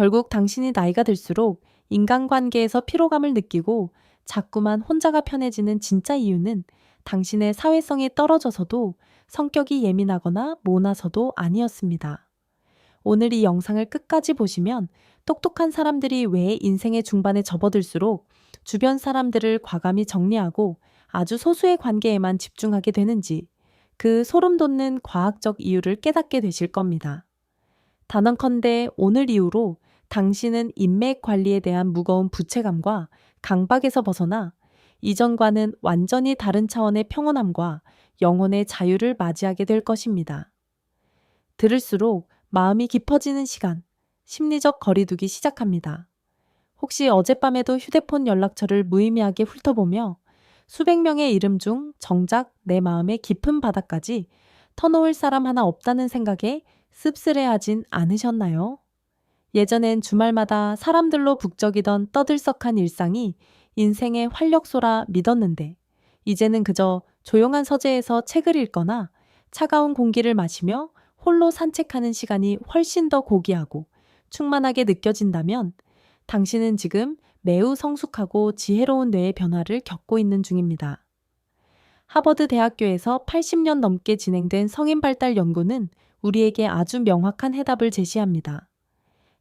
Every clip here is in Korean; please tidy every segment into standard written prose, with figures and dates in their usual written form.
결국 당신이 나이가 들수록 인간관계에서 피로감을 느끼고 자꾸만 혼자가 편해지는 진짜 이유는 당신의 사회성이 떨어져서도 성격이 예민하거나 모나서도 아니었습니다. 오늘 이 영상을 끝까지 보시면 똑똑한 사람들이 왜 인생의 중반에 접어들수록 주변 사람들을 과감히 정리하고 아주 소수의 관계에만 집중하게 되는지 그 소름 돋는 과학적 이유를 깨닫게 되실 겁니다. 단언컨대 오늘 이후로 당신은 인맥 관리에 대한 무거운 부채감과 강박에서 벗어나 이전과는 완전히 다른 차원의 평온함과 영혼의 자유를 맞이하게 될 것입니다. 들을수록 마음이 깊어지는 시간, 심리적 거리두기 시작합니다. 혹시 어젯밤에도 휴대폰 연락처를 무의미하게 훑어보며 수백 명의 이름 중 정작 내 마음의 깊은 바닥까지 터놓을 사람 하나 없다는 생각에 씁쓸해하진 않으셨나요? 예전엔 주말마다 사람들로 북적이던 떠들썩한 일상이 인생의 활력소라 믿었는데 이제는 그저 조용한 서재에서 책을 읽거나 차가운 공기를 마시며 홀로 산책하는 시간이 훨씬 더 고귀하고 충만하게 느껴진다면 당신은 지금 매우 성숙하고 지혜로운 뇌의 변화를 겪고 있는 중입니다. 하버드 대학교에서 80년 넘게 진행된 성인 발달 연구는 우리에게 아주 명확한 해답을 제시합니다.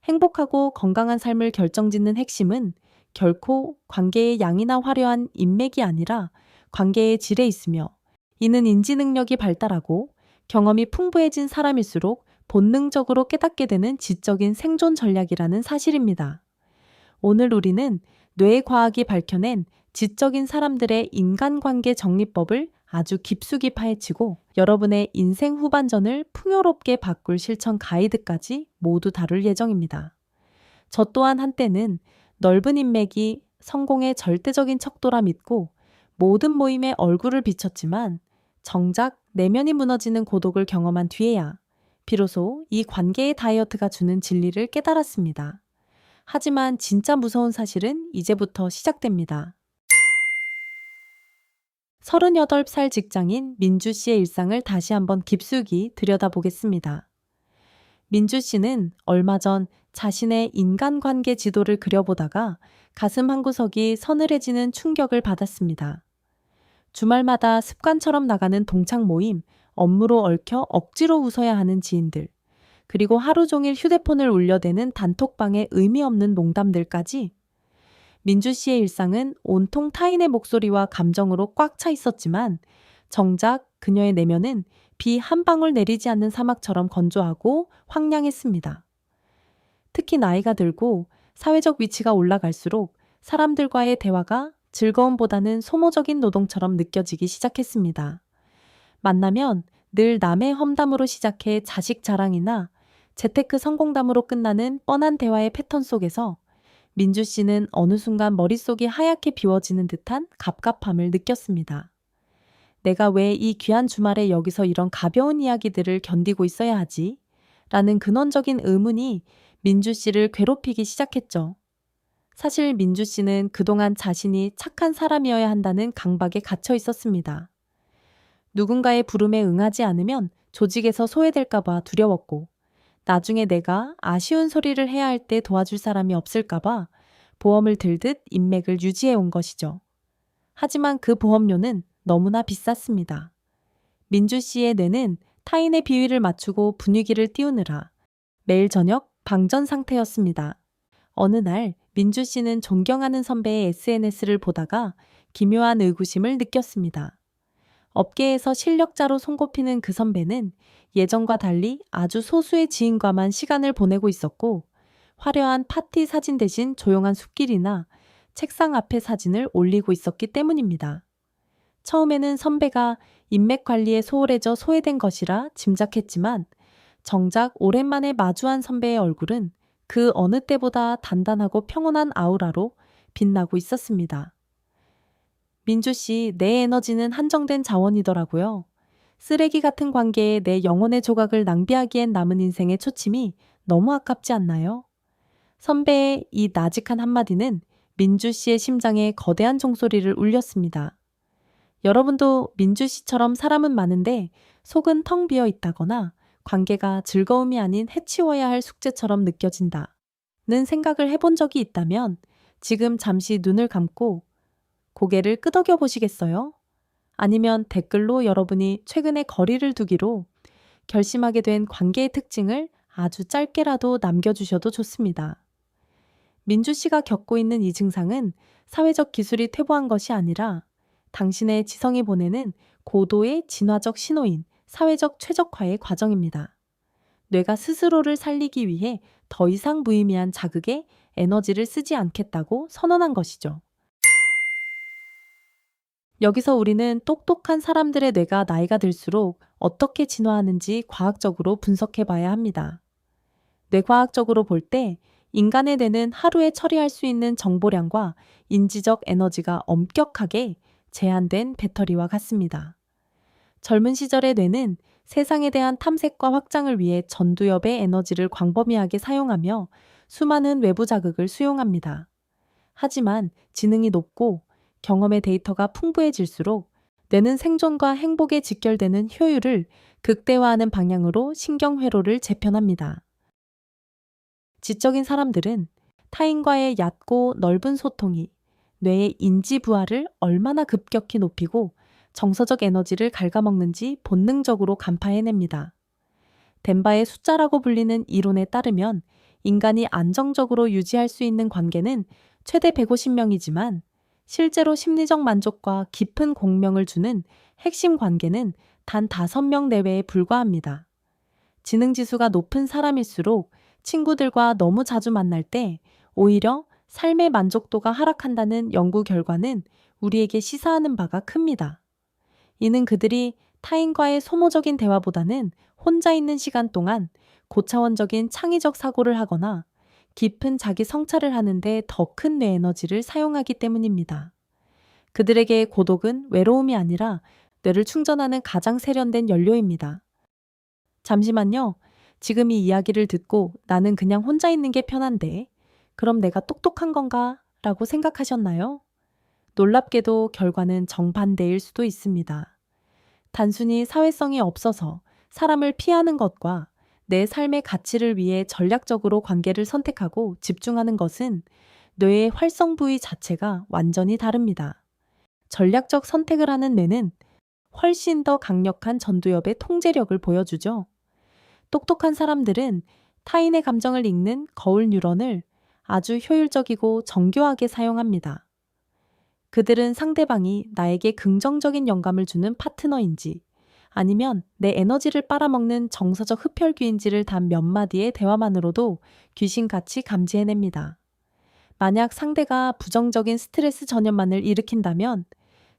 행복하고 건강한 삶을 결정짓는 핵심은 결코 관계의 양이나 화려한 인맥이 아니라 관계의 질에 있으며 이는 인지 능력이 발달하고 경험이 풍부해진 사람일수록 본능적으로 깨닫게 되는 지적인 생존 전략이라는 사실입니다. 오늘 우리는 뇌과학이 밝혀낸 지적인 사람들의 인간관계 정리법을 아주 깊숙이 파헤치고 여러분의 인생 후반전을 풍요롭게 바꿀 실천 가이드까지 모두 다룰 예정입니다. 저 또한 한때는 넓은 인맥이 성공의 절대적인 척도라 믿고 모든 모임에 얼굴을 비췄지만 정작 내면이 무너지는 고독을 경험한 뒤에야 비로소 이 관계의 다이어트가 주는 진리를 깨달았습니다. 하지만 진짜 무서운 사실은 이제부터 시작됩니다. 38살 직장인 민주 씨의 일상을 다시 한번 깊숙이 들여다보겠습니다. 민주 씨는 얼마 전 자신의 인간관계 지도를 그려보다가 가슴 한구석이 서늘해지는 충격을 받았습니다. 주말마다 습관처럼 나가는 동창 모임, 업무로 얽혀 억지로 웃어야 하는 지인들, 그리고 하루 종일 휴대폰을 울려대는 단톡방의 의미 없는 농담들까지 민주 씨의 일상은 온통 타인의 목소리와 감정으로 꽉 차 있었지만 정작 그녀의 내면은 비 한 방울 내리지 않는 사막처럼 건조하고 황량했습니다. 특히 나이가 들고 사회적 위치가 올라갈수록 사람들과의 대화가 즐거움보다는 소모적인 노동처럼 느껴지기 시작했습니다. 만나면 늘 남의 험담으로 시작해 자식 자랑이나 재테크 성공담으로 끝나는 뻔한 대화의 패턴 속에서 민주 씨는 어느 순간 머릿속이 하얗게 비워지는 듯한 갑갑함을 느꼈습니다. 내가 왜 이 귀한 주말에 여기서 이런 가벼운 이야기들을 견디고 있어야 하지? 라는 근원적인 의문이 민주 씨를 괴롭히기 시작했죠. 사실 민주 씨는 그동안 자신이 착한 사람이어야 한다는 강박에 갇혀 있었습니다. 누군가의 부름에 응하지 않으면 조직에서 소외될까봐 두려웠고 나중에 내가 아쉬운 소리를 해야 할 때 도와줄 사람이 없을까봐 보험을 들듯 인맥을 유지해 온 것이죠. 하지만 그 보험료는 너무나 비쌌습니다. 민주 씨의 뇌는 타인의 비위를 맞추고 분위기를 띄우느라 매일 저녁 방전 상태였습니다. 어느 날 민주 씨는 존경하는 선배의 SNS를 보다가 기묘한 의구심을 느꼈습니다. 업계에서 실력자로 손꼽히는 그 선배는 예전과 달리 아주 소수의 지인과만 시간을 보내고 있었고 화려한 파티 사진 대신 조용한 숲길이나 책상 앞에 사진을 올리고 있었기 때문입니다. 처음에는 선배가 인맥 관리에 소홀해져 소외된 것이라 짐작했지만 정작 오랜만에 마주한 선배의 얼굴은 그 어느 때보다 단단하고 평온한 아우라로 빛나고 있었습니다. 민주 씨, 내 에너지는 한정된 자원이더라고요. 쓰레기 같은 관계에 내 영혼의 조각을 낭비하기엔 남은 인생의 초침이 너무 아깝지 않나요? 선배의 이 나직한 한마디는 민주 씨의 심장에 거대한 종소리를 울렸습니다. 여러분도 민주 씨처럼 사람은 많은데 속은 텅 비어 있다거나 관계가 즐거움이 아닌 해치워야 할 숙제처럼 느껴진다. 생각을 해본 적이 있다면 지금 잠시 눈을 감고 고개를 끄덕여 보시겠어요? 아니면 댓글로 여러분이 최근에 거리를 두기로 결심하게 된 관계의 특징을 아주 짧게라도 남겨주셔도 좋습니다. 민주 씨가 겪고 있는 이 증상은 사회적 기술이 퇴보한 것이 아니라 당신의 지성이 보내는 고도의 진화적 신호인 사회적 최적화의 과정입니다. 뇌가 스스로를 살리기 위해 더 이상 무의미한 자극에 에너지를 쓰지 않겠다고 선언한 것이죠. 여기서 우리는 똑똑한 사람들의 뇌가 나이가 들수록 어떻게 진화하는지 과학적으로 분석해 봐야 합니다. 뇌과학적으로 볼 때 인간의 뇌는 하루에 처리할 수 있는 정보량과 인지적 에너지가 엄격하게 제한된 배터리와 같습니다. 젊은 시절의 뇌는 세상에 대한 탐색과 확장을 위해 전두엽의 에너지를 광범위하게 사용하며 수많은 외부 자극을 수용합니다. 하지만 지능이 높고 경험의 데이터가 풍부해질수록 뇌는 생존과 행복에 직결되는 효율을 극대화하는 방향으로 신경회로를 재편합니다. 지적인 사람들은 타인과의 얕고 넓은 소통이 뇌의 인지 부하를 얼마나 급격히 높이고 정서적 에너지를 갉아먹는지 본능적으로 간파해냅니다. 덴바의 숫자라고 불리는 이론에 따르면 인간이 안정적으로 유지할 수 있는 관계는 최대 150명이지만 실제로 심리적 만족과 깊은 공명을 주는 핵심 관계는 단 5명 내외에 불과합니다. 지능지수가 높은 사람일수록 친구들과 너무 자주 만날 때 오히려 삶의 만족도가 하락한다는 연구 결과는 우리에게 시사하는 바가 큽니다. 이는 그들이 타인과의 소모적인 대화보다는 혼자 있는 시간 동안 고차원적인 창의적 사고를 하거나 깊은 자기 성찰을 하는데 더 큰 뇌 에너지를 사용하기 때문입니다. 그들에게 고독은 외로움이 아니라 뇌를 충전하는 가장 세련된 연료입니다. 잠시만요. 지금 이 이야기를 듣고 나는 그냥 혼자 있는 게 편한데, 그럼 내가 똑똑한 건가? 라고 생각하셨나요? 놀랍게도 결과는 정반대일 수도 있습니다. 단순히 사회성이 없어서 사람을 피하는 것과 내 삶의 가치를 위해 전략적으로 관계를 선택하고 집중하는 것은 뇌의 활성 부위 자체가 완전히 다릅니다. 전략적 선택을 하는 뇌는 훨씬 더 강력한 전두엽의 통제력을 보여주죠. 똑똑한 사람들은 타인의 감정을 읽는 거울 뉴런을 아주 효율적이고 정교하게 사용합니다. 그들은 상대방이 나에게 긍정적인 영감을 주는 파트너인지 아니면 내 에너지를 빨아먹는 정서적 흡혈귀인지를 단 몇 마디의 대화만으로도 귀신같이 감지해냅니다. 만약 상대가 부정적인 스트레스 전염만을 일으킨다면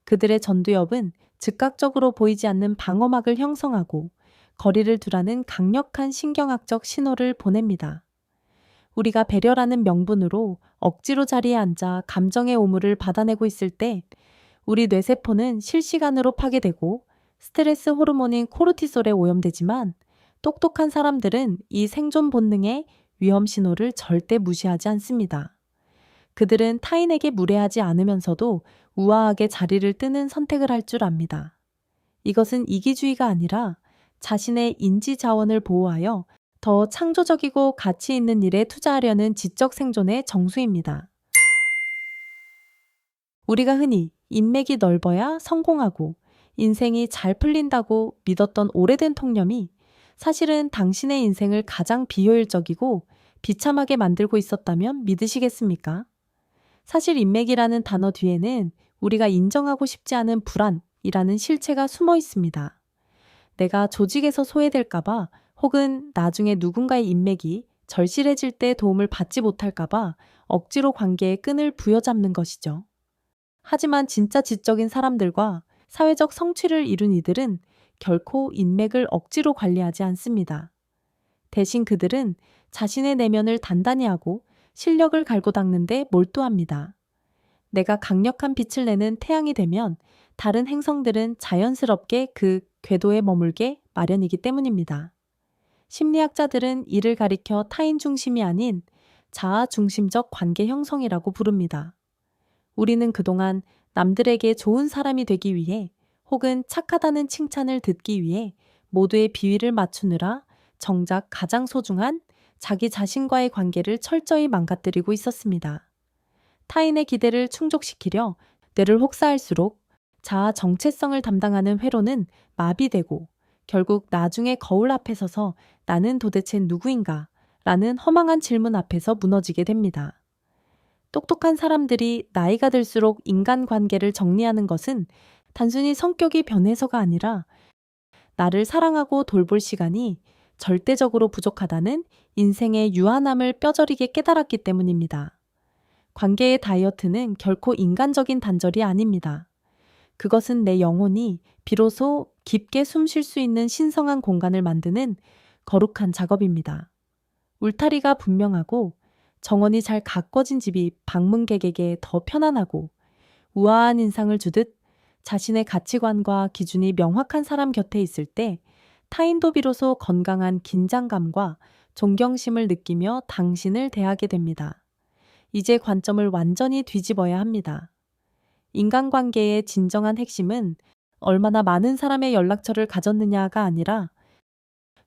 그들의 전두엽은 즉각적으로 보이지 않는 방어막을 형성하고 거리를 두라는 강력한 신경학적 신호를 보냅니다. 우리가 배려라는 명분으로 억지로 자리에 앉아 감정의 오물을 받아내고 있을 때 우리 뇌세포는 실시간으로 파괴되고 스트레스 호르몬인 코르티솔에 오염되지만 똑똑한 사람들은 이 생존 본능의 위험 신호를 절대 무시하지 않습니다. 그들은 타인에게 무례하지 않으면서도 우아하게 자리를 뜨는 선택을 할 줄 압니다. 이것은 이기주의가 아니라 자신의 인지 자원을 보호하여 더 창조적이고 가치 있는 일에 투자하려는 지적 생존의 정수입니다. 우리가 흔히 인맥이 넓어야 성공하고 인생이 잘 풀린다고 믿었던 오래된 통념이 사실은 당신의 인생을 가장 비효율적이고 비참하게 만들고 있었다면 믿으시겠습니까? 사실 인맥이라는 단어 뒤에는 우리가 인정하고 싶지 않은 불안이라는 실체가 숨어 있습니다. 내가 조직에서 소외될까봐 혹은 나중에 누군가의 인맥이 절실해질 때 도움을 받지 못할까봐 억지로 관계의 끈을 부여잡는 것이죠. 하지만 진짜 지적인 사람들과 사회적 성취를 이룬 이들은 결코 인맥을 억지로 관리하지 않습니다. 대신 그들은 자신의 내면을 단단히 하고 실력을 갈고 닦는 데 몰두합니다. 내가 강력한 빛을 내는 태양이 되면 다른 행성들은 자연스럽게 그 궤도에 머물게 마련이기 때문입니다. 심리학자들은 이를 가리켜 타인 중심이 아닌 자아 중심적 관계 형성이라고 부릅니다. 우리는 그동안 남들에게 좋은 사람이 되기 위해 혹은 착하다는 칭찬을 듣기 위해 모두의 비위를 맞추느라 정작 가장 소중한 자기 자신과의 관계를 철저히 망가뜨리고 있었습니다. 타인의 기대를 충족시키려 뇌를 혹사할수록 자아 정체성을 담당하는 회로는 마비되고 결국 나중에 거울 앞에 서서 나는 도대체 누구인가? 라는 허망한 질문 앞에서 무너지게 됩니다. 똑똑한 사람들이 나이가 들수록 인간관계를 정리하는 것은 단순히 성격이 변해서가 아니라 나를 사랑하고 돌볼 시간이 절대적으로 부족하다는 인생의 유한함을 뼈저리게 깨달았기 때문입니다. 관계의 다이어트는 결코 인간적인 단절이 아닙니다. 그것은 내 영혼이 비로소 깊게 숨 쉴 수 있는 신성한 공간을 만드는 거룩한 작업입니다. 울타리가 분명하고 정원이 잘 가꿔진 집이 방문객에게 더 편안하고 우아한 인상을 주듯 자신의 가치관과 기준이 명확한 사람 곁에 있을 때 타인도 비로소 건강한 긴장감과 존경심을 느끼며 당신을 대하게 됩니다. 이제 관점을 완전히 뒤집어야 합니다. 인간관계의 진정한 핵심은 얼마나 많은 사람의 연락처를 가졌느냐가 아니라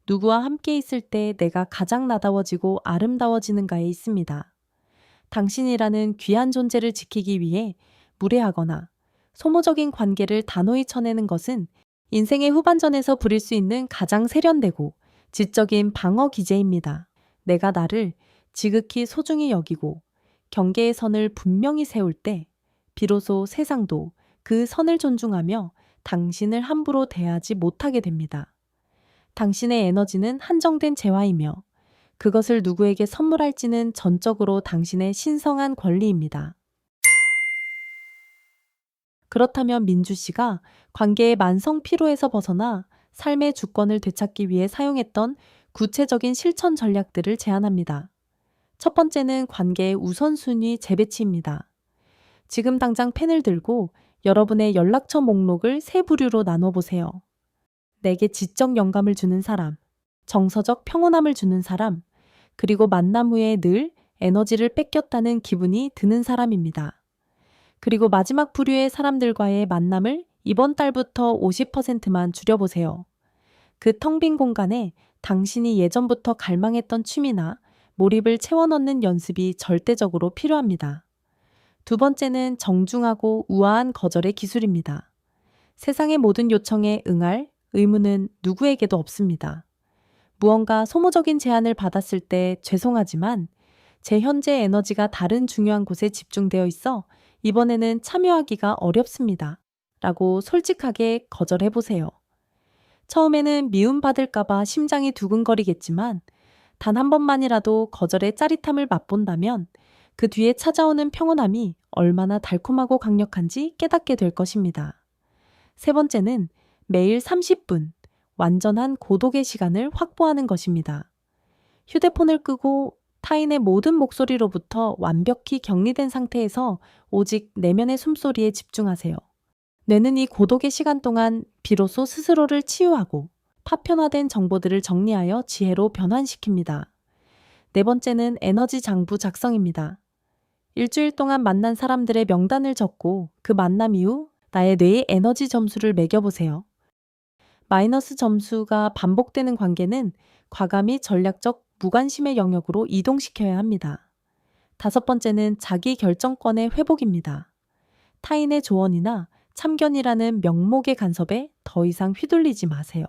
누구와 함께 있을 때 내가 가장 나다워지고 아름다워지는가에 있습니다. 당신이라는 귀한 존재를 지키기 위해 무례하거나 소모적인 관계를 단호히 쳐내는 것은 인생의 후반전에서 부릴 수 있는 가장 세련되고 지적인 방어 기제입니다. 내가 나를 지극히 소중히 여기고 경계의 선을 분명히 세울 때 비로소 세상도 그 선을 존중하며 당신을 함부로 대하지 못하게 됩니다. 당신의 에너지는 한정된 재화이며 그것을 누구에게 선물할지는 전적으로 당신의 신성한 권리입니다. 그렇다면 민주 씨가 관계의 만성 피로에서 벗어나 삶의 주권을 되찾기 위해 사용했던 구체적인 실천 전략들을 제안합니다. 첫 번째는 관계의 우선순위 재배치입니다. 지금 당장 펜을 들고 여러분의 연락처 목록을 세 부류로 나눠보세요. 내게 지적 영감을 주는 사람, 정서적 평온함을 주는 사람, 그리고 만남 후에 늘 에너지를 뺏겼다는 기분이 드는 사람입니다. 그리고 마지막 부류의 사람들과의 만남을 이번 달부터 50%만 줄여보세요. 그 텅 빈 공간에 당신이 예전부터 갈망했던 취미나 몰입을 채워넣는 연습이 절대적으로 필요합니다. 두 번째는 정중하고 우아한 거절의 기술입니다. 세상의 모든 요청에 응할 의무는 누구에게도 없습니다. 무언가 소모적인 제안을 받았을 때 죄송하지만 제 현재 에너지가 다른 중요한 곳에 집중되어 있어 이번에는 참여하기가 어렵습니다. 라고 솔직하게 거절해보세요. 처음에는 미움받을까봐 심장이 두근거리겠지만 단 한 번만이라도 거절의 짜릿함을 맛본다면 그 뒤에 찾아오는 평온함이 얼마나 달콤하고 강력한지 깨닫게 될 것입니다. 세 번째는 매일 30분 완전한 고독의 시간을 확보하는 것입니다. 휴대폰을 끄고 타인의 모든 목소리로부터 완벽히 격리된 상태에서 오직 내면의 숨소리에 집중하세요. 뇌는 이 고독의 시간 동안 비로소 스스로를 치유하고 파편화된 정보들을 정리하여 지혜로 변환시킵니다. 네 번째는 에너지 장부 작성입니다. 일주일 동안 만난 사람들의 명단을 적고 그 만남 이후 나의 뇌의 에너지 점수를 매겨보세요. 마이너스 점수가 반복되는 관계는 과감히 전략적 무관심의 영역으로 이동시켜야 합니다. 다섯 번째는 자기 결정권의 회복입니다. 타인의 조언이나 참견이라는 명목의 간섭에 더 이상 휘둘리지 마세요.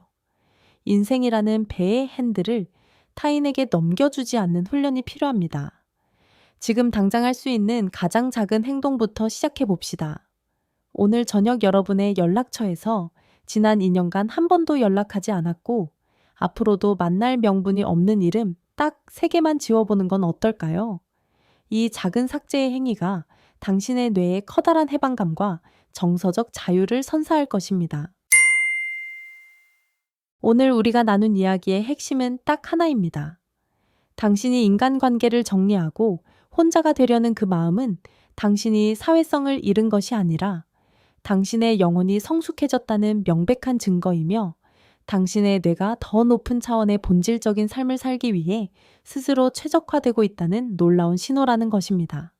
인생이라는 배의 핸들을 타인에게 넘겨주지 않는 훈련이 필요합니다. 지금 당장 할 수 있는 가장 작은 행동부터 시작해 봅시다. 오늘 저녁 여러분의 연락처에서 지난 2년간 한 번도 연락하지 않았고 앞으로도 만날 명분이 없는 이름 딱 3개만 지워보는 건 어떨까요? 이 작은 삭제의 행위가 당신의 뇌에 커다란 해방감과 정서적 자유를 선사할 것입니다. 오늘 우리가 나눈 이야기의 핵심은 딱 하나입니다. 당신이 인간관계를 정리하고 혼자가 되려는 그 마음은 당신이 사회성을 잃은 것이 아니라 당신의 영혼이 성숙해졌다는 명백한 증거이며 당신의 뇌가 더 높은 차원의 본질적인 삶을 살기 위해 스스로 최적화되고 있다는 놀라운 신호라는 것입니다.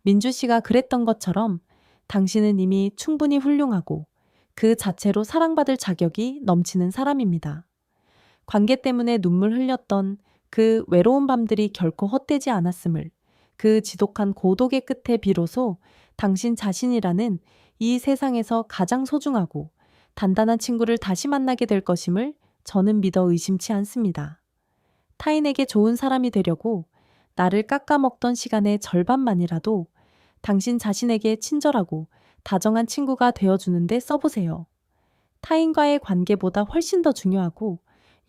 민주 씨가 그랬던 것처럼 당신은 이미 충분히 훌륭하고 그 자체로 사랑받을 자격이 넘치는 사람입니다. 관계 때문에 눈물 흘렸던 그 외로운 밤들이 결코 헛되지 않았음을, 그 지독한 고독의 끝에 비로소 당신 자신이라는 이 세상에서 가장 소중하고 단단한 친구를 다시 만나게 될 것임을 저는 믿어 의심치 않습니다. 타인에게 좋은 사람이 되려고 나를 깎아먹던 시간의 절반만이라도 당신 자신에게 친절하고 다정한 친구가 되어주는데 써보세요. 타인과의 관계보다 훨씬 더 중요하고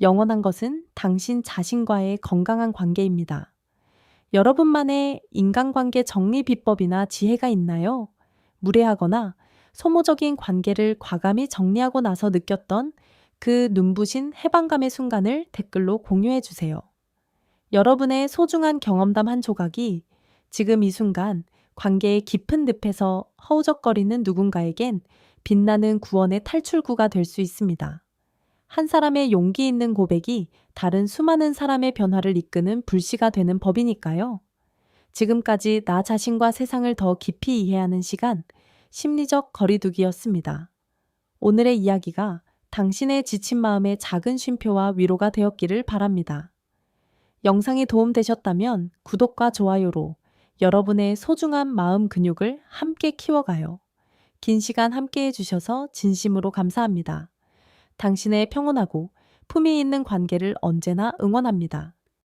영원한 것은 당신 자신과의 건강한 관계입니다. 여러분만의 인간관계 정리 비법이나 지혜가 있나요? 무례하거나 소모적인 관계를 과감히 정리하고 나서 느꼈던 그 눈부신 해방감의 순간을 댓글로 공유해 주세요. 여러분의 소중한 경험담 한 조각이 지금 이 순간 관계의 깊은 늪에서 허우적거리는 누군가에겐 빛나는 구원의 탈출구가 될 수 있습니다. 한 사람의 용기 있는 고백이 다른 수많은 사람의 변화를 이끄는 불씨가 되는 법이니까요. 지금까지 나 자신과 세상을 더 깊이 이해하는 시간, 심리적 거리두기였습니다. 오늘의 이야기가 당신의 지친 마음의 작은 쉼표와 위로가 되었기를 바랍니다. 영상이 도움되셨다면 구독과 좋아요로 여러분의 소중한 마음 근육을 함께 키워가요. 긴 시간 함께 해주셔서 진심으로 감사합니다. 당신의 평온하고 품위 있는 관계를 언제나 응원합니다.